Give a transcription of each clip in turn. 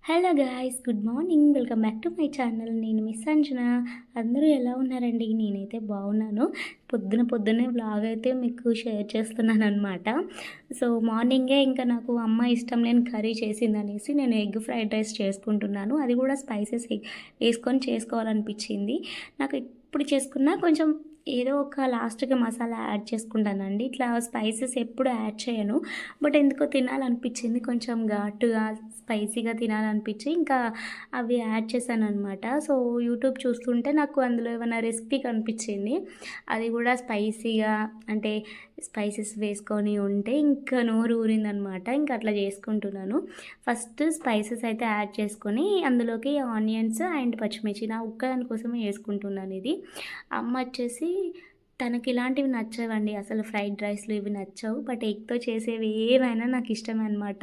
Hello guys, good morning. Welcome back to my channel. నేను miss అంజన. అందరూ ఎలా ఉన్నారండి? నేనైతే బాగున్నాను. పొద్దున్నే వ్లాగ్ అయితే మీకు షేర్ చేస్తున్నాను అనమాట. సో మార్నింగే ఇంకా నాకు అమ్మ ఇష్టం లేని కర్రీ చేసిందనేసి నేను ఎగ్ ఫ్రైడ్ రైస్ చేసుకుంటున్నాను. అది కూడా స్పైసెస్ వేసుకొని చేసుకోవాలనిపించింది. నాకు ఎప్పుడు చేసుకున్నా కొంచెం ఏదో ఒక లాస్ట్గా మసాలా యాడ్ చేసుకుంటానండి. ఇట్లా స్పైసెస్ ఎప్పుడు యాడ్ చేయను. బట్ ఎందుకో తినాలనిపించింది, కొంచెం ఘాటుగా స్పైసీగా తినాలనిపించి ఇంకా అవి యాడ్ చేశాను అనమాట. సో యూట్యూబ్ చూస్తుంటే నాకు అందులో ఏమైనా రెసిపీ కనిపించింది. అది కూడా స్పైసీగా అంటే స్పైసెస్ వేసుకొని ఉంటే ఇంకా నోరు ఊరిందనమాట. ఇంకా అట్లా చేసుకుంటున్నాను. ఫస్ట్ స్పైసెస్ అయితే యాడ్ చేసుకొని అందులోకి ఆనియన్స్ అండ్ పచ్చిమిర్చి నా ఒక్కదాని కోసమే వేసుకుంటున్నాను. ఇది అమ్మ వచ్చేసి తనకి ఇలాంటివి నచ్చవండి, అసలు ఫ్రైడ్ రైస్లు ఇవి నచ్చవు. బట్ ఎగ్తో చేసేవి ఏవైనా నాకు ఇష్టమే అనమాట.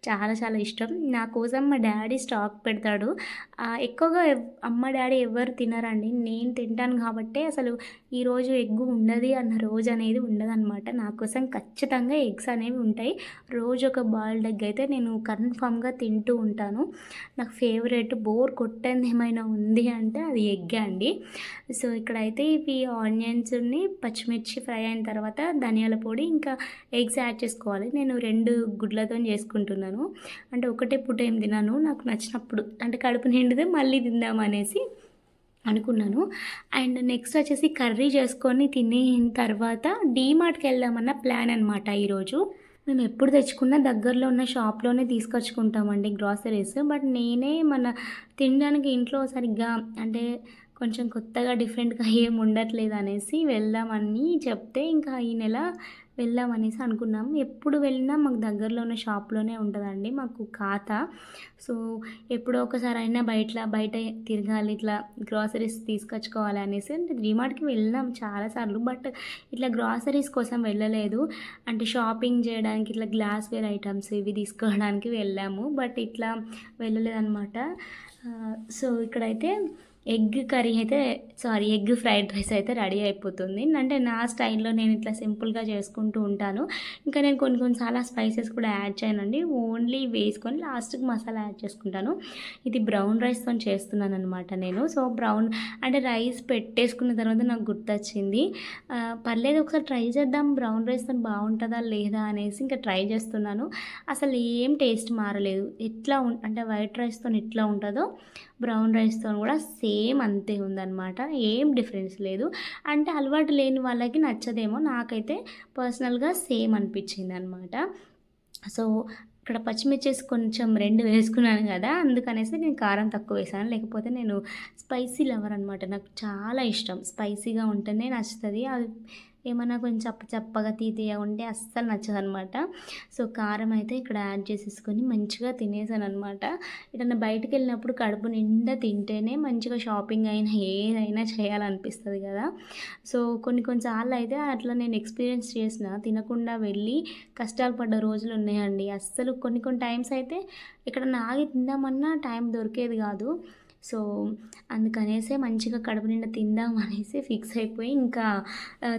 చాలా చాలా ఇష్టం. నా కోసం మా డాడీ స్టాక్ పెడతాడు. ఎక్కువగా అమ్మ డాడీ ఎవరు తినరండి, నేను తింటాను కాబట్టి అసలు ఈరోజు ఎగ్గు ఉండదు అన్న రోజు అనేది ఉండదన్నమాట. నా కోసం ఖచ్చితంగా ఎగ్స్ అనేవి ఉంటాయి. రోజు ఒక బాయిల్డ్ ఎగ్ అయితే నేను కన్ఫామ్గా తింటూ ఉంటాను. నాకు ఫేవరెట్, బోర్ కొట్టేది ఏమైనా ఉంది అంటే అది ఎగ్గే అండి. సో ఇక్కడైతే ఇవి ఆనియన్స్ని పచ్చిమిర్చి ఫ్రై అయిన తర్వాత ధనియాల పొడి ఇంకా ఎగ్స్ యాడ్ చేసుకోవాలి. నేను 2 గుడ్లతో చేసుకుంటున్నాను. అంటే ఒకటే పూట ఏం తిన్నాను, నాకు నచ్చినప్పుడు అంటే కడుపు నిండితే మళ్ళీ తిందామనేసి అనుకున్నాను. అండ్ నెక్స్ట్ వచ్చేసి కర్రీ చేసుకొని తినేన తర్వాత డీమార్ట్కి వెళ్దామన్న ప్లాన్ అనమాట ఈరోజు. మేము ఎప్పుడు తెచ్చుకున్నా దగ్గరలో ఉన్న షాప్లోనే తీసుకొచ్చుకుంటామండి గ్రాసరీస్. బట్ నేనే తినడానికి ఇంట్లో సరిగ్గా అంటే కొంచెం కొత్తగా డిఫరెంట్గా ఏం ఉండట్లేదు అనేసి వెళ్దామని చెప్తే ఇంకా ఈ నెల వెళ్దామనేసి అనుకున్నాము. ఎప్పుడు వెళ్ళినా మాకు దగ్గరలో ఉన్న షాప్లోనే ఉంటుందండి మాకు ఖాతా. సో ఎప్పుడో ఒకసారి అయినా బయట తిరగాలి, ఇట్లా గ్రాసరీస్ తీసుకొచ్చుకోవాలి అనేసి అంటే డిమార్ట్కి వెళ్ళినాం చాలాసార్లు. బట్ ఇట్లా గ్రాసరీస్ కోసం వెళ్ళలేదు. అంటే షాపింగ్ చేయడానికి ఇట్లా గ్లాస్వేర్ ఐటమ్స్ ఇవి తీసుకోవడానికి వెళ్ళాము. బట్ ఇట్లా వెళ్ళలేదన్నమాట. సో ఇక్కడైతే ఎగ్ కర్రీ అయితే ఎగ్ ఫ్రైడ్ రైస్ అయితే రెడీ అయిపోతుంది. అంటే నా స్టైల్లో నేను ఇట్లా సింపుల్గా చేసుకుంటూ ఉంటాను. ఇంకా నేను కొన్నిసార్లు స్పైసెస్ కూడా యాడ్ చేయనండి, ఓన్లీ వేసుకొని లాస్ట్కి మసాలా యాడ్ చేసుకుంటాను. ఇది బ్రౌన్ రైస్తో చేస్తున్నాను అనమాట నేను. సో బ్రౌన్ అంటే రైస్ పెట్టేసుకున్న తర్వాత నాకు గుర్తొచ్చింది, పర్లేదు ఒకసారి ట్రై చేద్దాం బ్రౌన్ రైస్తో బాగుంటుందా లేదా అనేసి ఇంకా ట్రై చేస్తున్నాను. అసలు ఏం టేస్ట్ మారలేదు. అంటే వైట్ రైస్తో ఎట్లా ఉంటుందో బ్రౌన్ రైస్తో కూడా సేమ్ అంతే ఉందన్నమాట. ఏం డిఫరెన్స్ లేదు. అంటే అలవాటు లేని వాళ్ళకి నచ్చదేమో, నాకైతే పర్సనల్గా సేమ్ అనిపించింది అనమాట. సో ఇక్కడ పచ్చిమిర్చేసి కొంచెం 2 వేసుకున్నాను కదా, అందుకనేసి నేను కారం తక్కువ వేసాను. లేకపోతే నేను స్పైసీ లవర్ అనమాట. నాకు చాలా ఇష్టం, స్పైసీగా ఉంటేనే నచ్చుతుంది. అది ఏమన్నా కొంచెం చప్పగా తీయగా ఉంటే అస్సలు నచ్చదనమాట. సో కారం అయితే ఇక్కడ యాడ్ చేసేసుకొని మంచిగా తినేసాను అనమాట. ఏదన్నా బయటికి వెళ్ళినప్పుడు కడుపు నిండా తింటేనే మంచిగా షాపింగ్ అయినా ఏదైనా చేయాలనిపిస్తుంది కదా. సో కొన్నిసార్లు అయితే అట్లా నేను ఎక్స్పీరియన్స్ చేసిన, తినకుండా వెళ్ళి కష్టాలు పడ్డ రోజులు ఉన్నాయండి. అస్సలు కొన్ని టైమ్స్ అయితే ఇక్కడ ఆగి తిందామన్నా టైం దొరికేది కాదు. సో అందుకనేసే మంచిగా కడుపు నిండా తిందాం అనేసి ఫిక్స్ అయిపోయి ఇంకా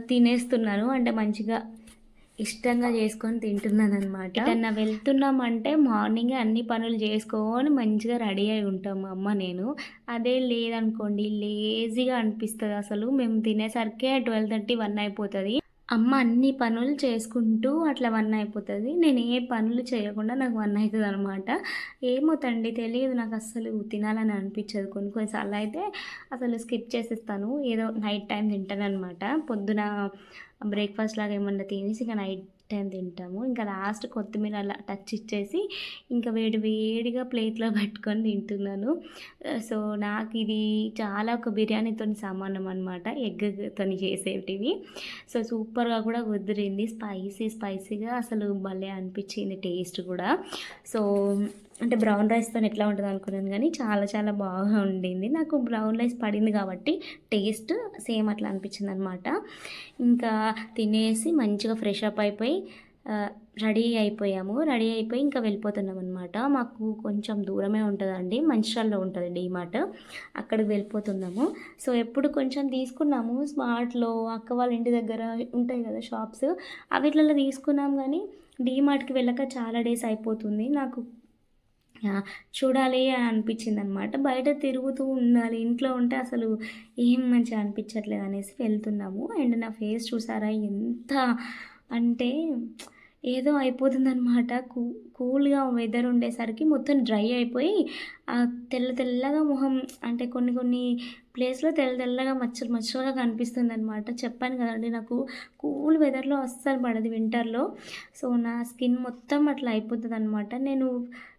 తినేస్తున్నాను. అంటే మంచిగా ఇష్టంగా చేసుకొని తింటున్నాను అనమాట. ఎటన్నా వెళ్తున్నామంటే మార్నింగే అన్ని పనులు చేసుకొని మంచిగా రెడీ అయి ఉంటాం మా అమ్మ నేను. అదే లేదనుకోండి లేజీగా అనిపిస్తుంది. అసలు మేము తినేసరికే 12:30, 1 అయిపోతుంది. అమ్మ అన్ని పనులు చేసుకుంటూ అట్లా 1 అయిపోతుంది. నేను ఏ పనులు చేయకుండా నాకు 1 అవుతుంది అనమాట. ఏమో తండి తెలియదు, నాకు అస్సలు తినాలని అనిపించదు. కొన్నిసార్లు అయితే అసలు స్కిప్ చేసేస్తాను, ఏదో నైట్ టైం తింటాను అనమాట. పొద్దున బ్రేక్ఫాస్ట్ లాగా ఏమన్నా తినేసి ఇక నైట్ టైం తింటాము. ఇంకా లాస్ట్ కొత్తిమీర అలా టచ్ ఇచ్చేసి ఇంకా వేడిగా ప్లేట్లో పెట్టుకొని తింటున్నాను. సో నాకు ఇది చాలా ఒక బిర్యానీతో సమానం అనమాట, ఎగ్తో చేసేటివి. సో సూపర్గా కూడా కుదిరింది, స్పైసీగా అసలు భలే అనిపించింది టేస్ట్ కూడా. సో అంటే బ్రౌన్ రైస్తో ఎట్లా ఉంటుంది అనుకున్నాను కానీ చాలా చాలా బాగా ఉండింది. నాకు బ్రౌన్ రైస్ పడింది కాబట్టి టేస్ట్ సేమ్ అట్లా అనిపించింది అనమాట. ఇంకా తినేసి మంచిగా ఫ్రెష్ అప్ అయిపోయి రెడీ అయిపోయి ఇంకా వెళ్ళిపోతున్నాం అనమాట. మాకు కొంచెం దూరమే ఉంటుందండి, మంచిర్యాలలో ఉంటుంది డీమార్ట్, అక్కడికి వెళ్ళిపోతున్నాము. సో ఎప్పుడు కొంచెం తీసుకున్నాము స్మార్ట్లో, అక్క వాళ్ళ ఇంటి దగ్గర ఉంటాయి కదా షాప్స్, అవిట్లలో తీసుకున్నాం. కానీ డీమార్ట్కి వెళ్ళక చాలా డేస్ అయిపోతుంది. నాకు చూడాలి అని అనిపించిందనమాట. బయట తిరుగుతూ ఉండాలి, ఇంట్లో ఉంటే అసలు ఏం మంచిగా అనిపించట్లేదు అనేసి వెళ్తున్నాము. అండ్ నా ఫేస్ చూసారా ఎంత అంటే ఏదో అయిపోతుందనమాట. కూల్‌గా వెదర్ ఉండేసరికి మొత్తం డ్రై అయిపోయి తెల్ల తెల్లగా మొహం అంటే కొన్ని కొన్ని ప్లేస్‌లో తెల్ల తెల్లగా మచ్చలు మచ్చలుగా కనిపిస్తుందనమాట. చెప్పాను కదండీ నాకు కూల్ వెదర్‌లో అస్సలు పడదు వింటర్‌లో. సో, నా స్కిన్ మొత్తం అట్లా అయిపోతదనమాట. నేను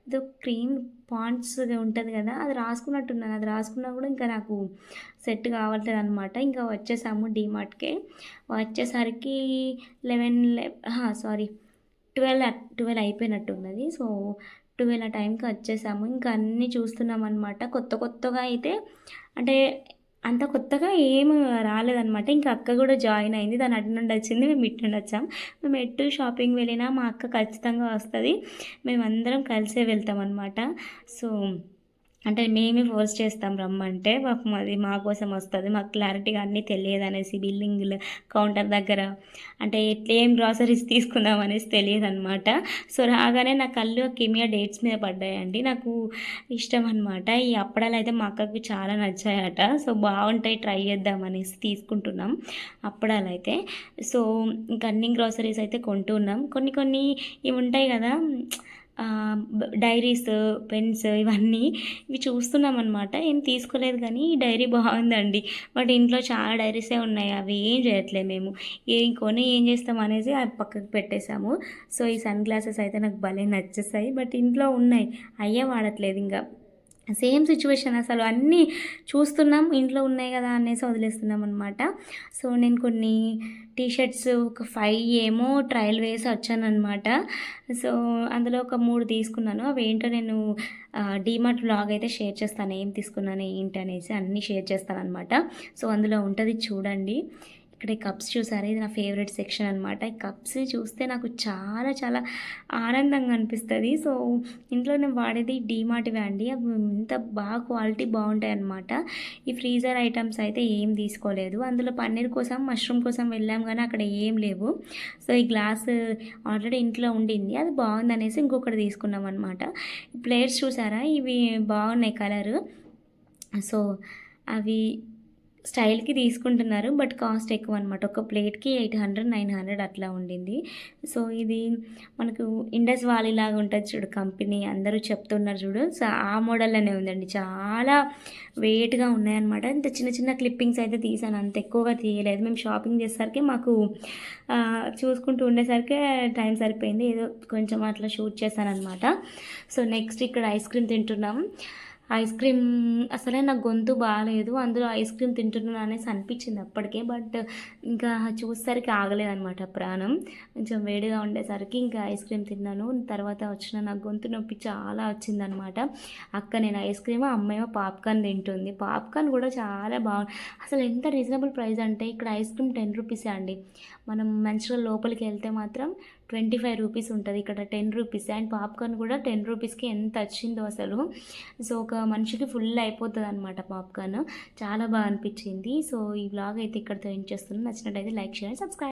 ఏదో క్రీమ్ పాండ్స్‌ది ఉంటది కదా! అది రాసుకున్నట్టున్నాను. అది రాసుకున్నా కూడా ఇంకా నాకు సెట్ కావట్లేదనమాట. ఇంకా వచ్చేసాము డీమార్ట్‌కే. వచ్చేసరికి 12 అయిపోయినట్టున్నది. సో, 12 ఆ టైంకి వచ్చేసాము. ఇంకా అన్నీ చూస్తున్నామనమాట. కొత్త కొత్తగా అయితే అంటే అంత కొత్తగా ఏమి రాలేదనమాట. ఇంకా అక్క కూడా జాయిన్ అయింది. తను అటు నుండి వచ్చింది. మేము ఇటు నుండి వచ్చాం. మేము ఎటు షాపింగ్ వెళ్ళినా మా అక్క ఖచ్చితంగా వస్తది. మేమందరం కలిసే వెళ్తామనమాట. సో, అంటే మేమే ఫోర్స్ చేస్తాం రమ్మంటే. పాపం అది మా కోసం వస్తది. మాకు క్లారిటీగా అన్నీ తెలియదనేసి బిల్లింగ్‌లు కౌంటర్ దగ్గర అంటే ఏం గ్రాసరీస్ తీసుకుందాం అనేసి తెలియదనమాట. సో, రాగానే నా కళ్ళు కిమియా డేట్స్ మీద పడ్డాయండి. నాకు ఇష్టం అనమాట. ఈ అప్పడాలైతే మా అక్కకి చాలా నచ్చాయట. సో, బావుంటాయి ట్రై చేద్దాం అనేసి తీసుకుంటున్నాం అప్పడాలైతే. సో, ఇంక అన్ని గ్రాసరీస్ అయితే కొంటున్నాం. కొన్ని కొన్ని ఇవి ఉంటాయి కదా! డైరీస్, పెన్స్ ఇవి చూస్తున్నామనమాట. ఏం తీసుకోలేదు కానీ ఈ డైరీ బాగుందండి. బట్ ఇంట్లో చాలా డైరీసే ఉన్నాయి. అవి ఏం చేయట్లేదు మేము. ఏం చేస్తాం అనేసి అది పక్కకు పెట్టేసాము. సో, ఈ సన్ గ్లాసెస్ అయితే నాకు భలే నచ్చేసాయి. బట్ ఇంట్లో ఉన్నాయి. అయ్యే వాడట్లేదు ఇంకా. సేమ్ సిచ్యువేషన్ అసలు అన్నీ చూస్తున్నాం ఇంట్లో ఉన్నాయి కదా అనేసి వదిలేస్తున్నాం అనమాట. సో, నేను కొన్ని టీ షర్ట్స్ ఒక 5 ఏమో ట్రయల్ వేసి వచ్చాననమాట. సో, అందులో ఒక 3 తీసుకున్నాను. అవేంటో నేను డీమార్ట్ వ్లాగ్ అయితే షేర్ చేస్తాను. ఏం తీసుకున్నాను ఏంటి అనేసి అన్నీ షేర్ చేస్తాననమాట. సో, అందులో ఉంటుంది చూడండి. ఇక్కడ ఈ కప్స్ చూసారా, ఇది నా ఫేవరెట్ సెక్షన్ అనమాట. ఈ కప్స్ చూస్తే నాకు చాలా చాలా ఆనందంగా అనిపిస్తుంది. సో, ఇంట్లో నేను వాడేది డీమార్ట్‌వే అండి. అవి ఎంత బాగా క్వాలిటీ బాగుంటాయి అనమాట. ఈ ఫ్రీజర్ ఐటమ్స్ అయితే ఏం తీసుకోలేదు. అందులో పన్నీర్ కోసం, మష్రూమ్ కోసం వెళ్ళాం కానీ అక్కడ ఏం లేవు. సో, ఈ గ్లాస్ ఆల్రెడీ ఇంట్లో ఉండింది. అది బాగుందనేసి ఇంకొకటి తీసుకున్నాం అనమాట. ప్లేట్స్ చూసారా, ఇవి బాగున్నాయి కలరు. సో, అవి స్టైల్‌కి తీసుకుంటున్నారు. బట్ కాస్ట్ ఎక్కువ అనమాట. ఒక ప్లేట్‌కి 800, 900 అట్లా ఉండింది. సో, ఇది మనకు ఇండస్ వాలీ లాగా ఉంటది చూడు కంపెనీ, అందరూ చెప్తున్నారు చూడు. సో, ఆ మోడల్‌లోనే ఉందండి. చాలా వెయిట్‌గా ఉన్నాయన్నమాట. ఇంత చిన్న చిన్న క్లిప్పింగ్స్ అయితే తీసాను. అంత ఎక్కువగా తీయలేదు. మేము షాపింగ్ చేసేసరికి మాకు చూసుకుంటూ ఉండేసరికి టైం సరిపోయింది. ఏదో కొంచెం అట్లా షూట్ చేశాననమాట. సో, నెక్స్ట్ ఇక్కడ ఐస్ క్రీమ్ తింటున్నాం. ఐస్ క్రీమ్ అసలే నాకు గొంతు బాగాలేదు. అందులో ఐస్ క్రీమ్ తింటున్నాను అనేసి అనిపించింది అప్పటికే. బట్ ఇంకా చూసేసరికి ఆగలేదనమాట ప్రాణం. కొంచెం వేడిగా ఉండేసరికి ఇంకా ఐస్ క్రీమ్ తిన్నాను. తర్వాత వచ్చిన నాకు గొంతు నొప్పి చాలా వచ్చిందనమాట. అక్క నేను ఐస్ క్రీమ్, అమ్మేమో పాప్కార్న్ తింటుంది. పాప్కార్న్ కూడా చాలా అసలు ఎంత రీజనబుల్ ప్రైస్ అంటే ఇక్కడ ఐస్ క్రీమ్ 10 రూపీసే అండి. మనం మంచిగా లోపలికి వెళ్తే మాత్రం 25 రూపీస్ ఉంటుంది. ఇక్కడ 10 రూపీస్. అండ్ పాప్కార్న్ కూడా 10 రూపీస్కి ఎంత వచ్చిందో అసలు. సో, ఒక మనిషికి ఫుల్ అయిపోతుంది అనమాట పాప్కార్న్. చాలా బాగా అనిపించింది. సో, ఈ వ్లాగ్ అయితే ఇక్కడితో ఎండ్ చేస్తున్నాను. నచ్చినట్టయితే లైక్, షేర్, సబ్స్క్రైబ్.